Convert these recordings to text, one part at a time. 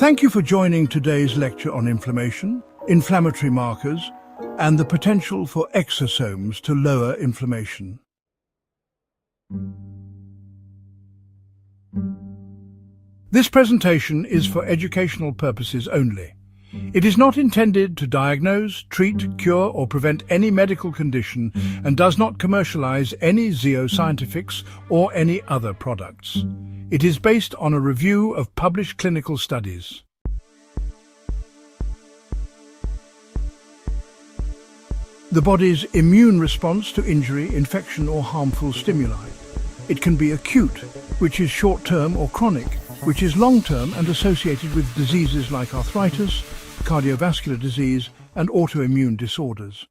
Thank you for joining today's lecture on inflammation, inflammatory markers, and the potential for exosomes to lower inflammation. This presentation is for educational purposes only. It is not intended to diagnose, treat, cure, or prevent any medical condition and does not commercialize any zeoscientifics or any other products. It is based on a review of published clinical studies. The body's immune response to injury, infection, or harmful stimuli. It can be acute, which is short-term, or chronic, which is long-term and associated with diseases like arthritis, cardiovascular disease, and autoimmune disorders.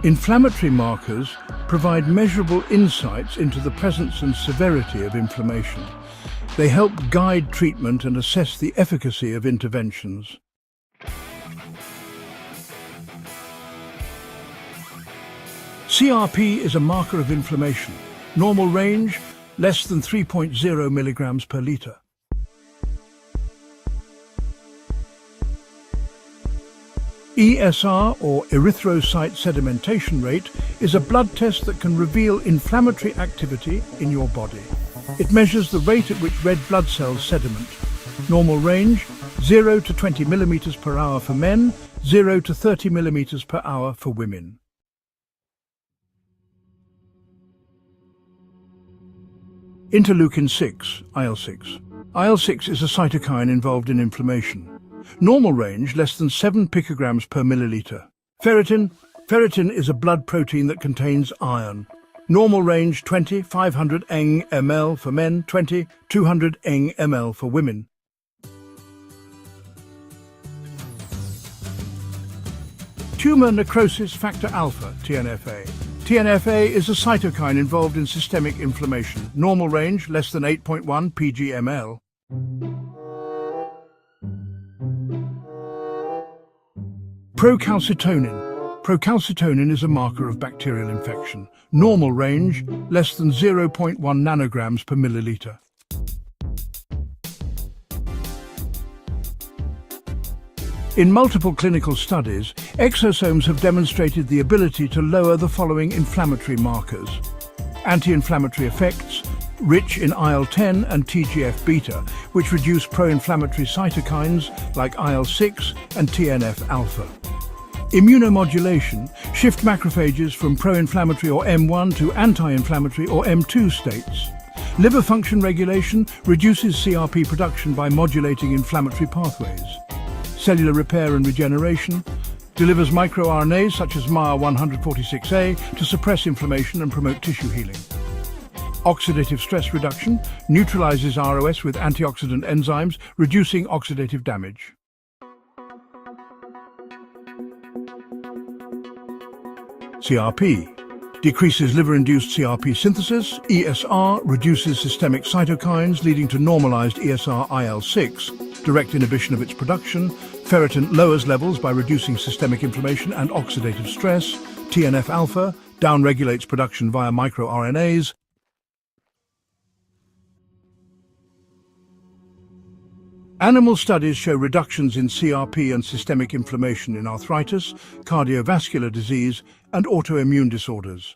Inflammatory markers provide measurable insights into the presence and severity of inflammation. They help guide treatment and assess the efficacy of interventions. CRP is a marker of inflammation. Normal range, less than 3.0 milligrams per liter. ESR, or erythrocyte sedimentation rate, is a blood test that can reveal inflammatory activity in your body. It measures the rate at which red blood cells sediment. Normal range, 0 to 20 millimeters per hour for men, 0 to 30 millimeters per hour for women. Interleukin-6, IL-6. IL-6 is a cytokine involved in inflammation. Normal range, less than 7 picograms per milliliter. Ferritin. Ferritin is a blood protein that contains iron. Normal range, 20, 500 ng/ml for men, 20, 200 ng/ml for women. Tumor necrosis factor alpha, TNFA. TNFA is a cytokine involved in systemic inflammation. Normal range, less than 8.1 pg/ml. Procalcitonin. Procalcitonin is a marker of bacterial infection. Normal range, less than 0.1 nanograms per milliliter. In multiple clinical studies, exosomes have demonstrated the ability to lower the following inflammatory markers. Anti-inflammatory effects, rich in IL-10 and TGF-beta, which reduce pro-inflammatory cytokines like IL-6 and TNF-alpha. Immunomodulation, shift macrophages from pro-inflammatory or M1 to anti-inflammatory or M2 states. Liver function regulation reduces CRP production by modulating inflammatory pathways. Cellular repair and regeneration delivers microRNAs such as MAR146A to suppress inflammation and promote tissue healing. Oxidative stress reduction neutralizes ROS with antioxidant enzymes, reducing oxidative damage. CRP decreases liver-induced CRP synthesis. ESR reduces systemic cytokines, leading to normalized ESR IL-6, direct inhibition of its production. Ferritin lowers levels by reducing systemic inflammation and oxidative stress. TNF-alpha downregulates production via microRNAs. Animal studies show reductions in CRP and systemic inflammation in arthritis, cardiovascular disease, and autoimmune disorders.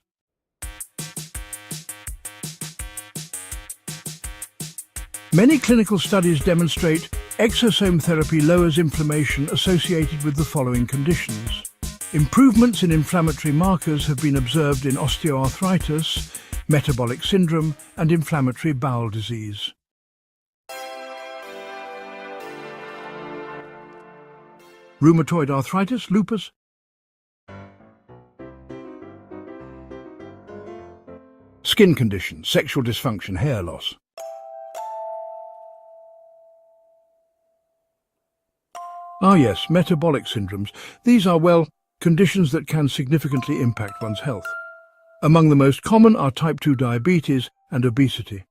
Many clinical studies demonstrate exosome therapy lowers inflammation associated with the following conditions. Improvements in inflammatory markers have been observed in osteoarthritis, metabolic syndrome, and inflammatory bowel disease. Rheumatoid arthritis, lupus. Skin conditions, sexual dysfunction, hair loss. Ah yes, metabolic syndromes. These are, well, conditions that can significantly impact one's health. Among the most common are type 2 diabetes and obesity.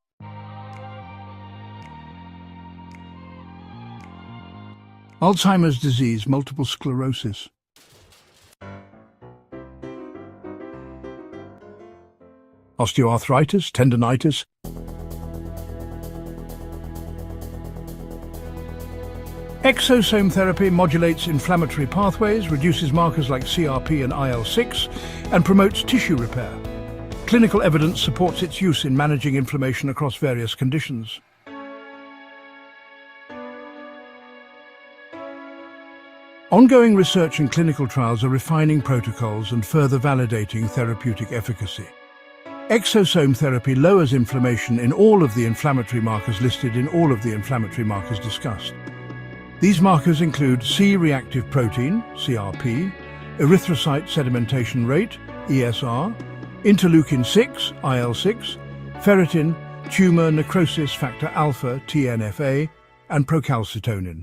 Alzheimer's disease, multiple sclerosis. Osteoarthritis, tendinitis. Exosome therapy modulates inflammatory pathways, reduces markers like CRP and IL-6, and promotes tissue repair. Clinical evidence supports its use in managing inflammation across various conditions. Ongoing research and clinical trials are refining protocols and further validating therapeutic efficacy. Exosome therapy lowers inflammation in all of the inflammatory markers listed in all of the inflammatory markers discussed. These markers include C-reactive protein, CRP, erythrocyte sedimentation rate, ESR, interleukin-6, IL-6, ferritin, tumor necrosis factor alpha, TNFA, and procalcitonin.